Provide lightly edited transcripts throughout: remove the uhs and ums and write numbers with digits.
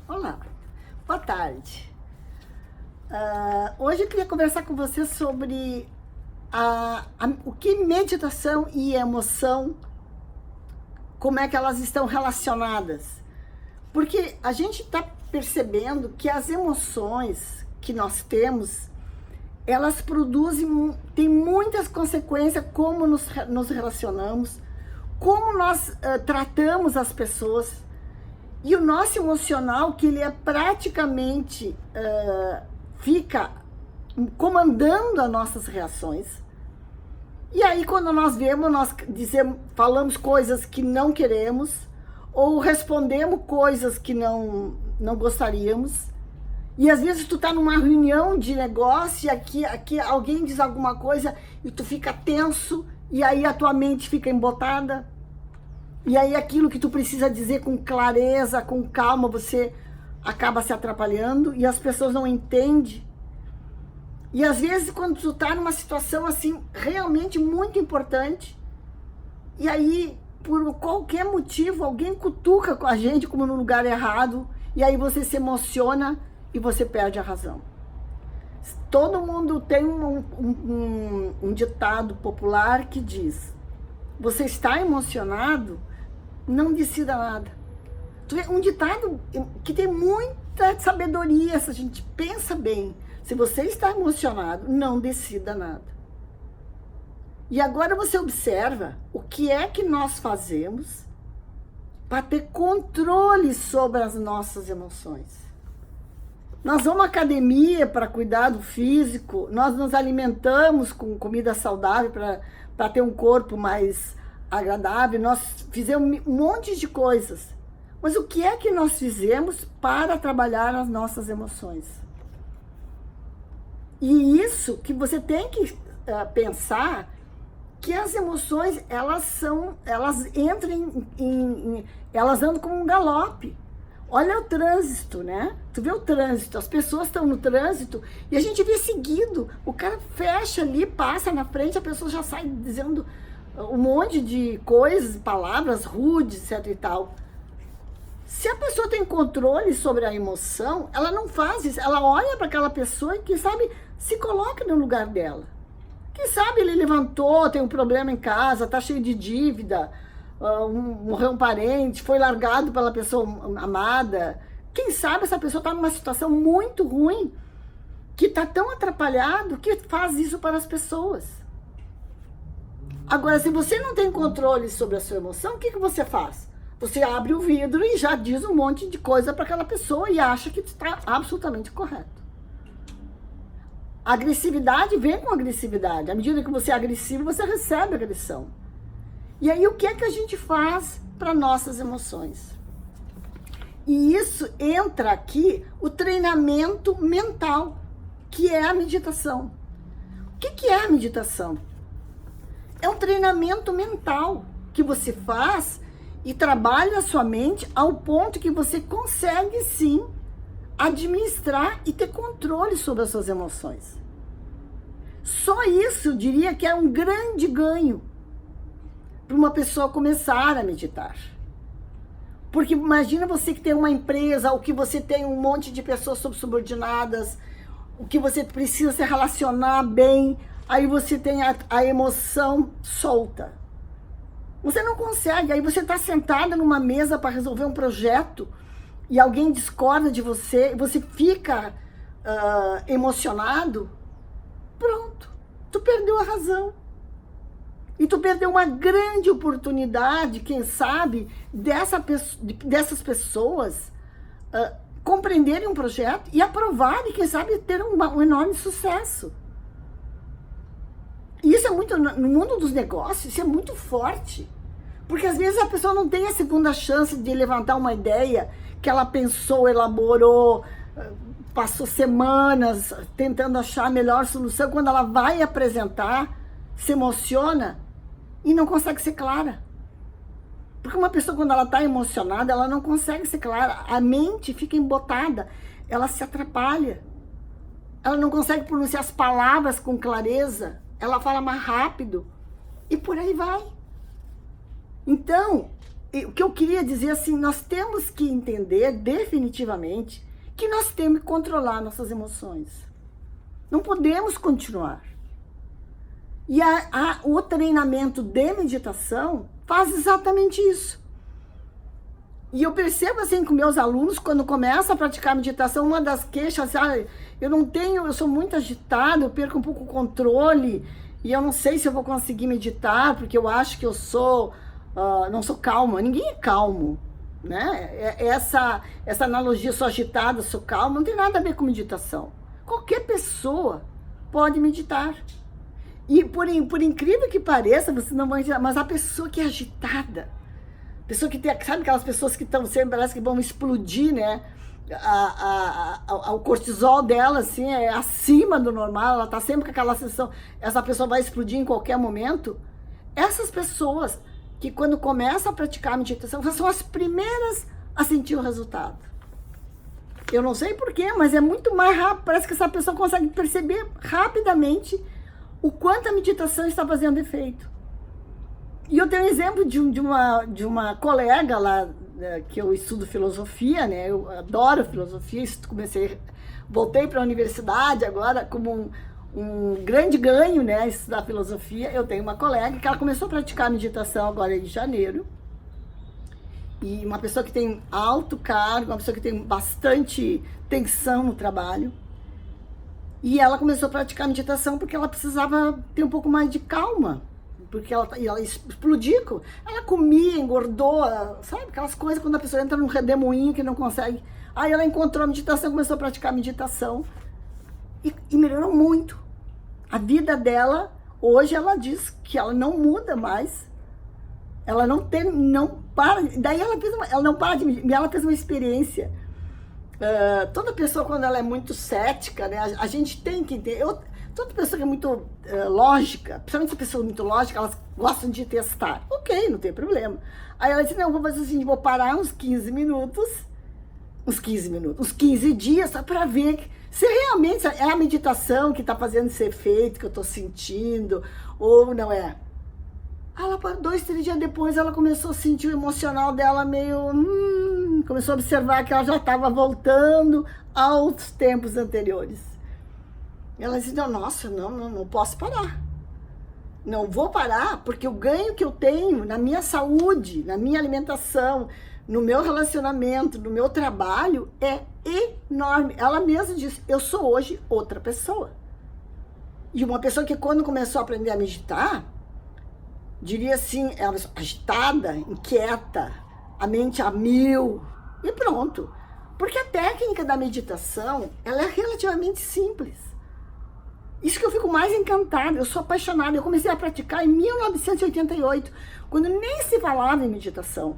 Olá, boa tarde. Hoje eu queria conversar com você sobre o que meditação e emoção, como é que elas estão relacionadas. Porque a gente está percebendo que as emoções que nós temos, elas produzem, tem muitas consequências como nos relacionamos, como nós tratamos as pessoas. E o nosso emocional, que ele é praticamente, fica comandando as nossas reações. E aí quando nós vemos, falamos coisas que não queremos, ou respondemos coisas que não gostaríamos. E às vezes tu tá numa reunião de negócio e aqui alguém diz alguma coisa e tu fica tenso, e aí a tua mente fica embotada. E aí aquilo que tu precisa dizer com clareza, com calma, você acaba se atrapalhando e as pessoas não entendem. E às vezes quando tu tá numa situação assim, realmente muito importante, e aí por qualquer motivo alguém cutuca com a gente como no lugar errado, e aí você se emociona e você perde a razão. Todo mundo tem um ditado popular que diz: você está emocionado? Não decida nada. Um ditado que tem muita sabedoria, se a gente pensa bem. Se você está emocionado, não decida nada. E agora você observa o que é que nós fazemos para ter controle sobre as nossas emoções. Nós vamos à academia para cuidar do físico, nós nos alimentamos com comida saudável para ter um corpo mais agradável, nós fizemos um monte de coisas. Mas o que é que nós fizemos para trabalhar as nossas emoções? E isso que você tem que pensar, que as emoções, elas entram elas andam como um galope. Olha o trânsito, né? Tu vê o trânsito, as pessoas estão no trânsito e a gente vê seguido, o cara fecha ali, passa na frente, a pessoa já sai dizendo um monte de coisas, palavras rudes, etc e tal. Se a pessoa tem controle sobre a emoção, ela não faz isso. Ela olha para aquela pessoa e, quem sabe, se coloca no lugar dela. Quem sabe ele levantou, tem um problema em casa, tá cheio de dívida, morreu um parente, foi largado pela pessoa amada. Quem sabe essa pessoa está numa situação muito ruim, que está tão atrapalhado, que faz isso para as pessoas. Agora, se você não tem controle sobre a sua emoção, o que você faz? Você abre o vidro e já diz um monte de coisa para aquela pessoa e acha que está absolutamente correto. A agressividade vem com agressividade. À medida que você é agressivo, você recebe agressão. E aí, o que é que a gente faz para nossas emoções? E isso entra aqui o treinamento mental, que é a meditação. O que é a meditação? É um treinamento mental que você faz e trabalha a sua mente ao ponto que você consegue, sim, administrar e ter controle sobre as suas emoções. Só isso, eu diria que é um grande ganho para uma pessoa começar a meditar. Porque imagina você que tem uma empresa, ou que você tem um monte de pessoas subordinadas, o que você precisa se relacionar bem, aí você tem a emoção solta. Você não consegue, aí você está sentada numa mesa para resolver um projeto e alguém discorda de você, e você fica emocionado, pronto, tu perdeu a razão. E tu perdeu uma grande oportunidade, quem sabe, dessas pessoas compreenderem um projeto e aprovarem, quem sabe, ter um enorme sucesso. E isso é muito, no mundo dos negócios, isso é muito forte. Porque às vezes a pessoa não tem a segunda chance de levantar uma ideia que ela pensou, elaborou, passou semanas tentando achar a melhor solução. Quando ela vai apresentar, se emociona e não consegue ser clara. Porque uma pessoa, quando ela está emocionada, ela não consegue ser clara. A mente fica embotada, ela se atrapalha. Ela não consegue pronunciar as palavras com clareza. Ela fala mais rápido e por aí vai. Então, o que eu queria dizer assim, nós temos que entender definitivamente que nós temos que controlar nossas emoções. Não podemos continuar. E o treinamento de meditação faz exatamente isso. E eu percebo assim com meus alunos, quando começam a praticar meditação, uma das queixas, eu sou muito agitada, eu perco um pouco o controle, e eu não sei se eu vou conseguir meditar, porque eu acho que eu não sou calma. Ninguém é calmo, né? Essa analogia, eu sou agitada, sou calma, não tem nada a ver com meditação. Qualquer pessoa pode meditar. E por incrível que pareça, você não vai, mas a pessoa que é agitada, pessoa que tem, sabe aquelas pessoas que estão sempre, parece que vão explodir, né? O cortisol dela, assim, é acima do normal, ela tá sempre com aquela sensação, essa pessoa vai explodir em qualquer momento. Essas pessoas que quando começam a praticar a meditação, são as primeiras a sentir o resultado. Eu não sei porquê, mas é muito mais rápido, parece que essa pessoa consegue perceber rapidamente o quanto a meditação está fazendo efeito. E eu tenho um exemplo de uma colega lá, que eu estudo filosofia, né? Eu adoro filosofia, voltei para a universidade agora como um grande ganho, né? Estudar filosofia. Eu tenho uma colega que ela começou a praticar meditação agora em janeiro. E uma pessoa que tem alto cargo, uma pessoa que tem bastante tensão no trabalho. E ela começou a praticar meditação porque ela precisava ter um pouco mais de calma. Porque ela explodiu, ela comia, engordou, sabe? Aquelas coisas quando a pessoa entra num redemoinho que não consegue. Aí ela encontrou a meditação, começou a praticar a meditação e melhorou muito. A vida dela, hoje ela diz que ela não muda mais, ela não para, daí ela não para de meditar, ela fez uma experiência. Toda pessoa, quando ela é muito cética, né, a gente tem que entender. Toda pessoa que é muito lógica, principalmente pessoas muito lógicas, elas gostam de testar. Ok, não tem problema. Aí ela disse, não, vou fazer assim, vou parar uns 15 minutos, uns 15 dias, só para ver se realmente é a meditação que está fazendo esse efeito que eu estou sentindo, ou não é. Ela, 2, 3 dias depois, ela começou a sentir o emocional dela meio... começou a observar que ela já estava voltando aos tempos anteriores. Ela disse, não posso parar. Não vou parar, porque o ganho que eu tenho na minha saúde, na minha alimentação, no meu relacionamento, no meu trabalho, é enorme. Ela mesma disse, eu sou hoje outra pessoa. E uma pessoa que quando começou a aprender a meditar, diria assim, ela agitada, inquieta, a mente a mil, e pronto. Porque a técnica da meditação, ela é relativamente simples. Isso que eu fico mais encantada, eu sou apaixonada. Eu comecei a praticar em 1988, quando nem se falava em meditação.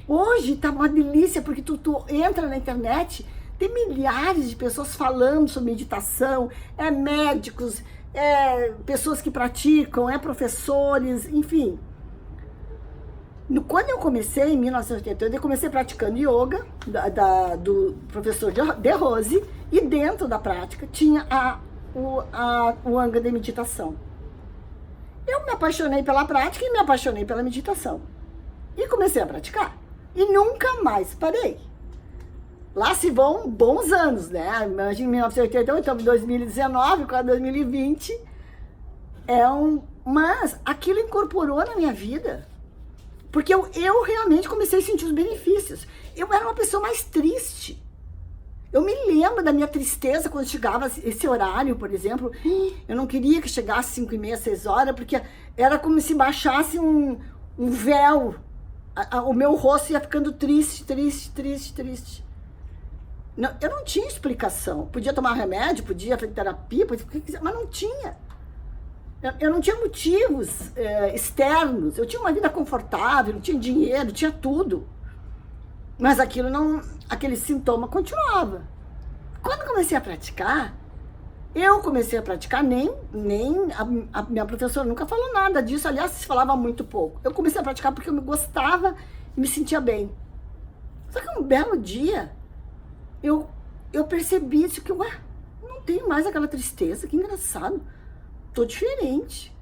Hoje tá uma delícia, porque tu entra na internet, tem milhares de pessoas falando sobre meditação, médicos, pessoas que praticam, professores, enfim. Quando eu comecei, em 1988, eu comecei praticando yoga, do professor De Rose, e dentro da prática tinha o anga de meditação. Eu me apaixonei pela prática e me apaixonei pela meditação. E comecei a praticar. E nunca mais parei. Lá se vão bons anos, né? Imagina, em 1988, estamos em 2019, quase 2020. Mas aquilo incorporou na minha vida. Porque eu realmente comecei a sentir os benefícios. Eu era uma pessoa mais triste. Eu me lembro da minha tristeza quando chegava esse horário, por exemplo. Eu não queria que chegasse 5h30, 6 horas, porque era como se baixasse um véu. O meu rosto ia ficando triste. Não, eu não tinha explicação. Podia tomar remédio, podia fazer terapia, mas não tinha. Eu não tinha motivos externos. Eu tinha uma vida confortável, eu tinha dinheiro, tinha tudo. Mas aquele sintoma continuava. Quando comecei a praticar, nem a minha professora nunca falou nada disso, aliás, se falava muito pouco. Eu comecei a praticar porque eu me gostava e me sentia bem. Só que um belo dia, eu percebi isso, que não tenho mais aquela tristeza, que engraçado, tô diferente.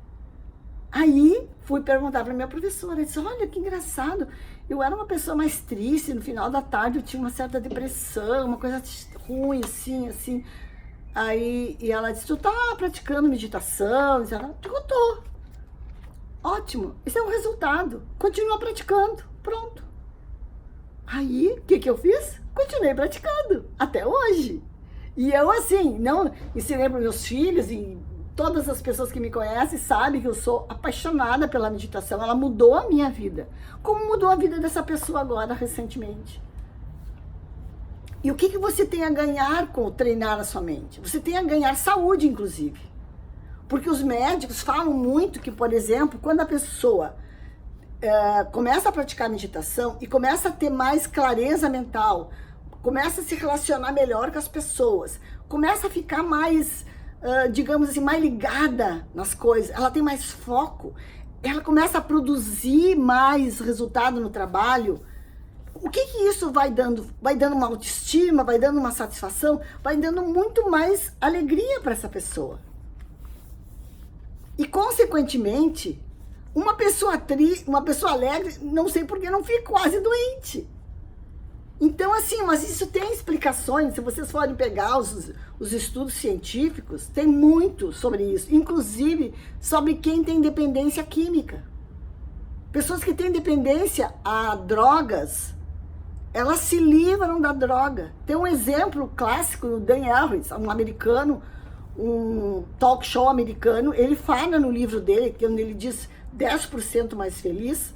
Aí fui perguntar para minha professora, disse, olha que engraçado, Eu era uma pessoa mais triste, no final da tarde eu tinha uma certa depressão, uma coisa ruim, assim. Aí, e ela disse, tu tá praticando meditação? Eu tô. Ótimo, esse é o resultado. Continua praticando, pronto. Aí, o que eu fiz? Continuei praticando, até hoje. E eu, assim, não ensinei para meus filhos e todas as pessoas que me conhecem sabem que eu sou apaixonada pela meditação. Ela mudou a minha vida. Como mudou a vida dessa pessoa agora, recentemente? E o que você tem a ganhar com treinar a sua mente? Você tem a ganhar saúde, inclusive. Porque os médicos falam muito que, por exemplo, quando a pessoa começa a praticar meditação e começa a ter mais clareza mental, começa a se relacionar melhor com as pessoas, começa a ficar mais, digamos assim, mais ligada nas coisas, ela tem mais foco, ela começa a produzir mais resultado no trabalho. O que isso vai dando? Vai dando uma autoestima, vai dando uma satisfação, vai dando muito mais alegria para essa pessoa. E, consequentemente, uma pessoa alegre, não sei por que não fica quase doente. Então, assim, mas isso tem explicações. Se vocês forem pegar os estudos científicos, tem muito sobre isso. Inclusive, sobre quem tem dependência química. Pessoas que têm dependência a drogas, elas se livram da droga. Tem um exemplo clássico, o Dan Harris, um americano, um talk show americano, ele fala no livro dele, que ele diz 10% mais feliz,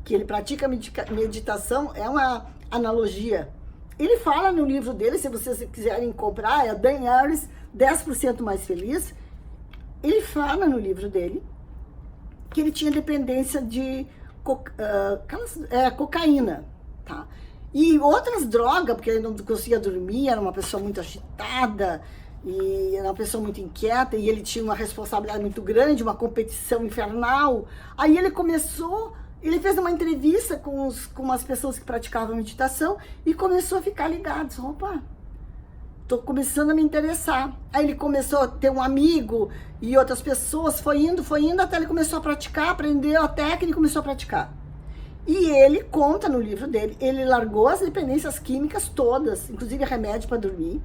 que ele pratica meditação, é uma analogia. Ele fala no livro dele, se vocês quiserem comprar, é Dan Harris, 10% mais feliz. Ele fala no livro dele que ele tinha dependência de cocaína, tá? E outras drogas, porque ele não conseguia dormir, era uma pessoa muito agitada, e era uma pessoa muito inquieta, e ele tinha uma responsabilidade muito grande, uma competição infernal. Aí ele fez uma entrevista com as pessoas que praticavam meditação e começou a ficar ligado. Opa, tô começando a me interessar. Aí ele começou a ter um amigo e outras pessoas, foi indo, até ele começou a praticar, aprendeu a técnica e começou a praticar. E ele conta no livro dele, ele largou as dependências químicas todas, inclusive remédio para dormir.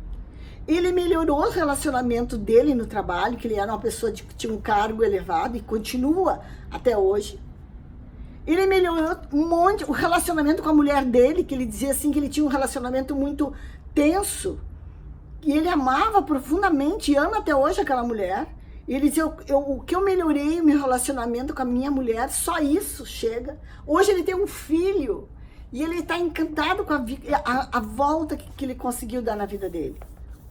Ele melhorou o relacionamento dele no trabalho, que ele era uma pessoa que tinha um cargo elevado e continua até hoje. Ele melhorou o relacionamento com a mulher dele, que ele dizia assim que ele tinha um relacionamento muito tenso, que ele amava profundamente e ama até hoje aquela mulher. E ele dizia, o que eu melhorei o meu relacionamento com a minha mulher, só isso chega. Hoje ele tem um filho e ele está encantado com a volta que ele conseguiu dar na vida dele,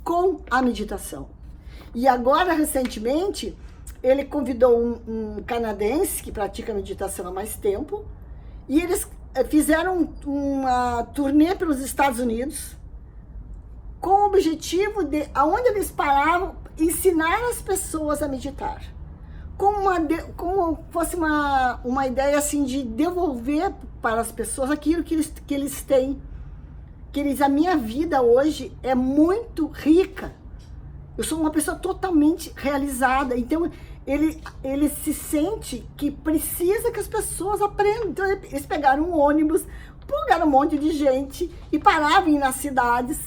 com a meditação. E agora, recentemente, ele convidou um canadense que pratica meditação há mais tempo, e eles fizeram uma turnê pelos Estados Unidos, com o objetivo de, aonde eles paravam, ensinar as pessoas a meditar. Como fosse uma ideia assim de devolver para as pessoas aquilo que eles têm. A minha vida hoje é muito rica. Eu sou uma pessoa totalmente realizada. Então, ele se sente que precisa que as pessoas aprendam. Então, eles pegaram um ônibus, pegaram um monte de gente e paravam nas cidades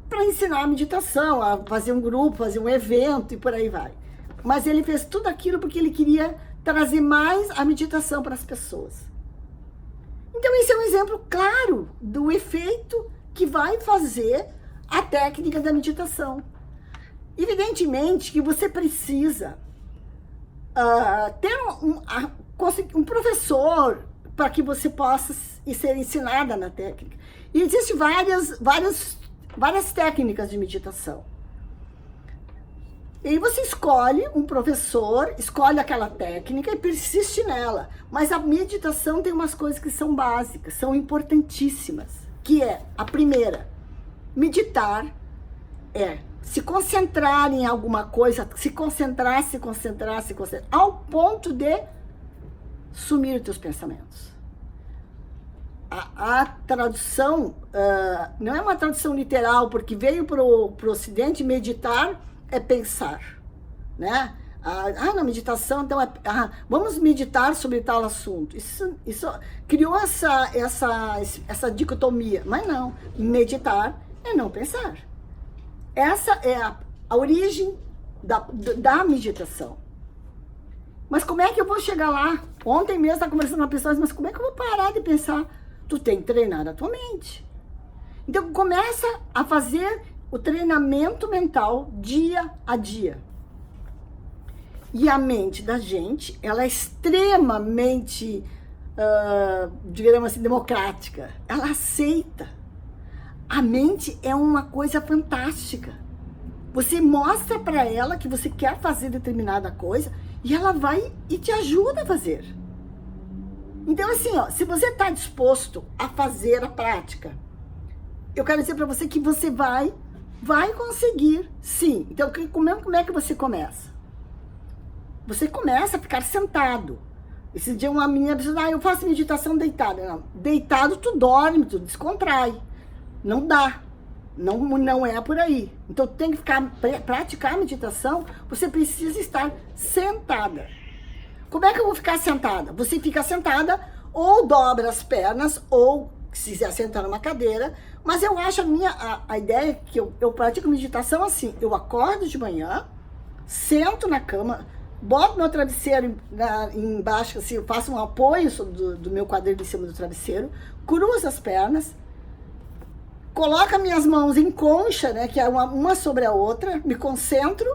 para ensinar a meditação, a fazer um grupo, fazer um evento e por aí vai. Mas ele fez tudo aquilo porque ele queria trazer mais a meditação para as pessoas. Então, esse é um exemplo claro do efeito que vai fazer a técnica da meditação. Evidentemente que você precisa ter um professor para que você possa ser ensinada na técnica. E existem várias técnicas de meditação. E aí você escolhe um professor, escolhe aquela técnica e persiste nela. Mas a meditação tem umas coisas que são básicas, são importantíssimas. Que é, a primeira, meditar é se concentrar em alguma coisa, se concentrar, ao ponto de sumir os teus pensamentos. A tradução não é uma tradução literal, porque veio para o Ocidente, meditar é pensar, né? Na meditação, então, vamos meditar sobre tal assunto. Isso criou essa dicotomia. Mas não, meditar é não pensar. Essa é a origem da meditação. Mas como é que eu vou chegar lá? Ontem mesmo eu estava conversando com uma pessoa, mas como é que eu vou parar de pensar? Tu tem que treinar a tua mente. Então começa a fazer o treinamento mental dia a dia. E a mente da gente, ela é extremamente, digamos assim, democrática. Ela aceita. A mente é uma coisa fantástica. Você mostra para ela que você quer fazer determinada coisa e ela vai e te ajuda a fazer. Então, assim, se você está disposto a fazer a prática, eu quero dizer para você que você vai conseguir, sim. Então, como é que você começa? Você começa a ficar sentado. Esse dia uma menina disse, eu faço meditação deitada. Não, deitado tu dorme, tu descontrai. Não dá. Não é por aí. Então, tem que praticar a meditação, você precisa estar sentada. Como é que eu vou ficar sentada? Você fica sentada, ou dobra as pernas, ou se quiser sentar numa cadeira. Mas eu acho a ideia é que eu pratico meditação assim. Eu acordo de manhã, sento na cama, boto meu travesseiro embaixo, assim, eu faço um apoio do meu quadril em cima do travesseiro, cruzo as pernas, coloco minhas mãos em concha, né, que é uma sobre a outra, me concentro.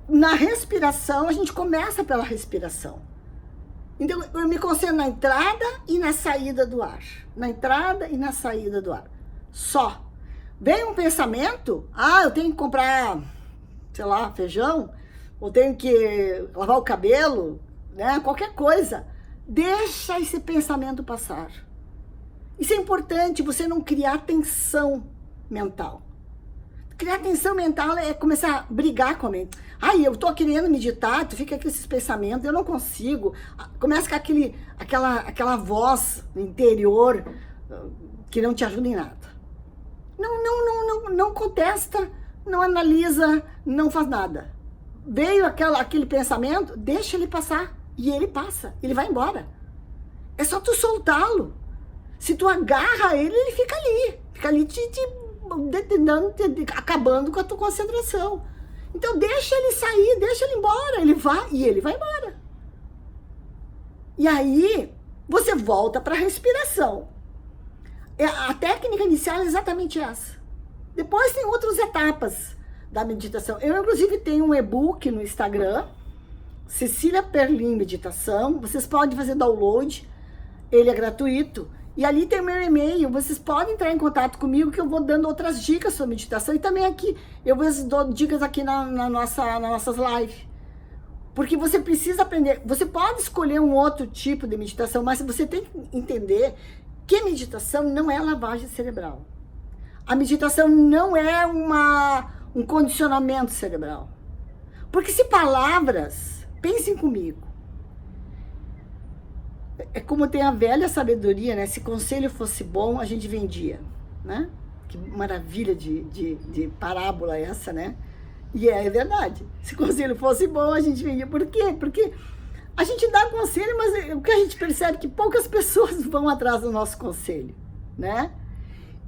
Na respiração, a gente começa pela respiração. Então, eu me concentro na entrada e na saída do ar. Na entrada e na saída do ar. Só. Vem um pensamento, eu tenho que comprar, sei lá, feijão, ou tenho que lavar o cabelo, né, qualquer coisa. Deixa esse pensamento passar. Isso é importante, você não criar tensão mental. Criar tensão mental é começar a brigar com a mente. Eu tô querendo meditar, tu fica com esses pensamentos, eu não consigo. Começa com aquela voz interior que não te ajuda em nada. Não contesta, não analisa, não faz nada. Veio aquele pensamento, deixa ele passar. E ele passa, ele vai embora. É só tu soltá-lo. Se tu agarra ele, ele fica ali te acabando com a tua concentração. Então deixa ele sair, deixa ele embora, ele vai embora. E aí você volta para a respiração. A técnica inicial é exatamente essa. Depois tem outras etapas da meditação. Eu inclusive tenho um e-book no Instagram, Cecília Perlin Meditação. Vocês podem fazer download, ele é gratuito. E ali tem o meu e-mail, vocês podem entrar em contato comigo que eu vou dando outras dicas sobre meditação. E também aqui, eu vou dou dicas aqui nas nossas lives. Porque você precisa aprender, você pode escolher um outro tipo de meditação, mas você tem que entender que meditação não é lavagem cerebral. A meditação não é um condicionamento cerebral. Porque se palavras, pensem comigo, é como tem a velha sabedoria, né? Se conselho fosse bom, a gente vendia, né? Que maravilha de parábola essa, né? E é verdade. Se conselho fosse bom, a gente vendia. Por quê? Porque a gente dá conselho, mas o que a gente percebe é que poucas pessoas vão atrás do nosso conselho, né?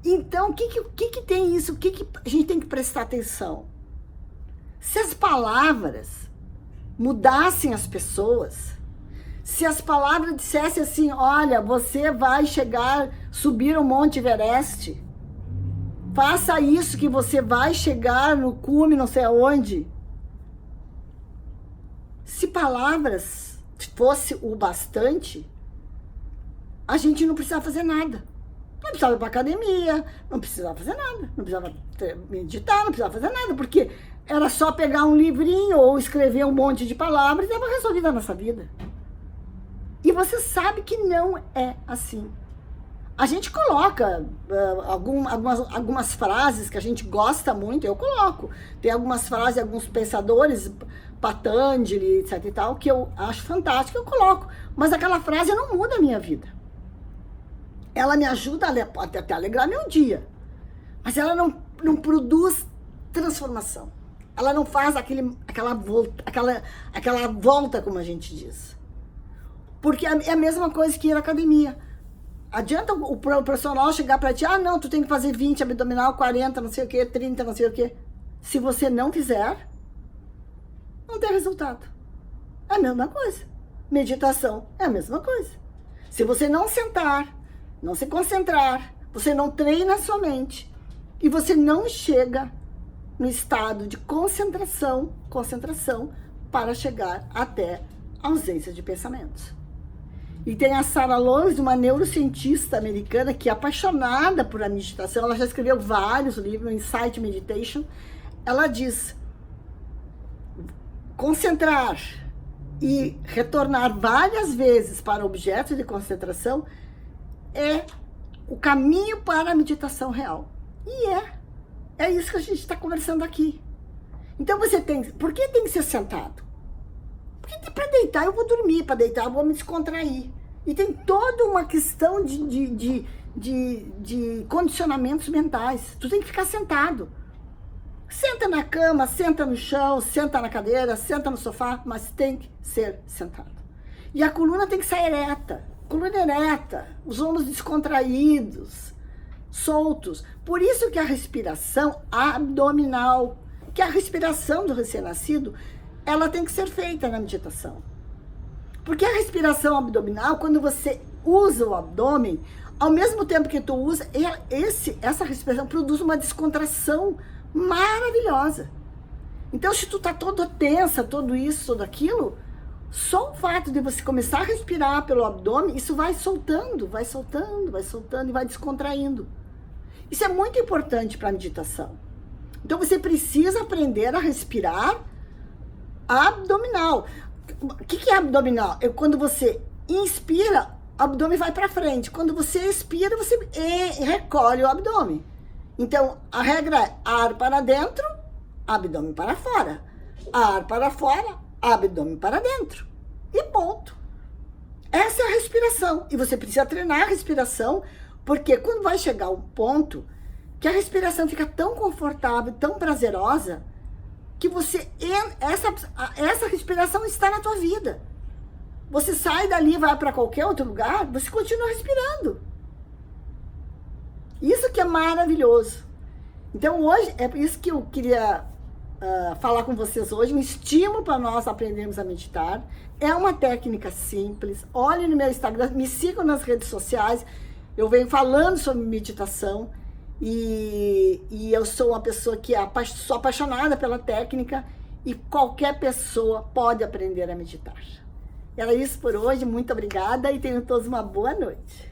Então, o que tem isso? O que a gente tem que prestar atenção? Se as palavras mudassem as pessoas, se as palavras dissessem assim, olha, você vai subir o Monte Everest, faça isso que você vai chegar no cume não sei aonde. Se palavras fosse o bastante, a gente não precisava fazer nada. Não precisava ir para academia, não precisava fazer nada, não precisava meditar, não precisava fazer nada, porque era só pegar um livrinho ou escrever um monte de palavras e estava resolvida a nossa vida. E você sabe que não é assim. A gente coloca algumas frases que a gente gosta muito, eu coloco. Tem algumas frases, alguns pensadores, Patanjali, etc e tal, que eu acho fantástico, eu coloco. Mas aquela frase não muda a minha vida. Ela me ajuda até alegrar meu dia. Mas ela não produz transformação. Ela não faz aquela volta, como a gente diz. Porque é a mesma coisa que ir à academia. Adianta o profissional chegar para ti, não, tu tem que fazer 20 abdominal, 40, não sei o que, 30, não sei o que. Se você não fizer, não tem resultado. É a mesma coisa. Meditação é a mesma coisa. Se você não sentar, não se concentrar, você não treina a sua mente e você não chega no estado de concentração para chegar até a ausência de pensamentos. E tem a Sarah Lawrence, uma neurocientista americana que é apaixonada por a meditação. Ela já escreveu vários livros, Insight Meditation. Ela diz: concentrar e retornar várias vezes para objetos de concentração é o caminho para a meditação real. E é isso que a gente está conversando aqui. Então por que tem que ser sentado? Porque para deitar eu vou dormir, para deitar eu vou me descontrair. E tem toda uma questão de condicionamentos mentais. Tu tem que ficar sentado. Senta na cama, senta no chão, senta na cadeira, senta no sofá, mas tem que ser sentado. E a coluna tem que ser ereta. Coluna ereta, os ombros descontraídos, soltos. Por isso que a respiração abdominal, que a respiração do recém-nascido, ela tem que ser feita na meditação. Porque a respiração abdominal, quando você usa o abdômen, ao mesmo tempo que tu usa, essa respiração produz uma descontração maravilhosa. Então, se tu tá toda tensa, tudo isso, tudo aquilo, só o fato de você começar a respirar pelo abdômen, isso vai soltando e vai descontraindo. Isso é muito importante para a meditação. Então, você precisa aprender a respirar abdominal. O que é abdominal? É quando você inspira, o abdômen vai para frente. Quando você expira, você recolhe o abdômen. Então, a regra é ar para dentro, abdômen para fora. Ar para fora, abdômen para dentro. E ponto. Essa é a respiração. E você precisa treinar a respiração, porque quando vai chegar um ponto que a respiração fica tão confortável, tão prazerosa, que essa respiração está na tua vida. Você sai dali e vai para qualquer outro lugar, você continua respirando. Isso que é maravilhoso. Então hoje, é por isso que eu queria falar com vocês hoje, um estímulo para nós aprendermos a meditar. É uma técnica simples. Olhem no meu Instagram, me sigam nas redes sociais. Eu venho falando sobre meditação e eu sou uma pessoa que sou apaixonada pela técnica e qualquer pessoa pode aprender a meditar. Era isso por hoje, muito obrigada e tenham todos uma boa noite.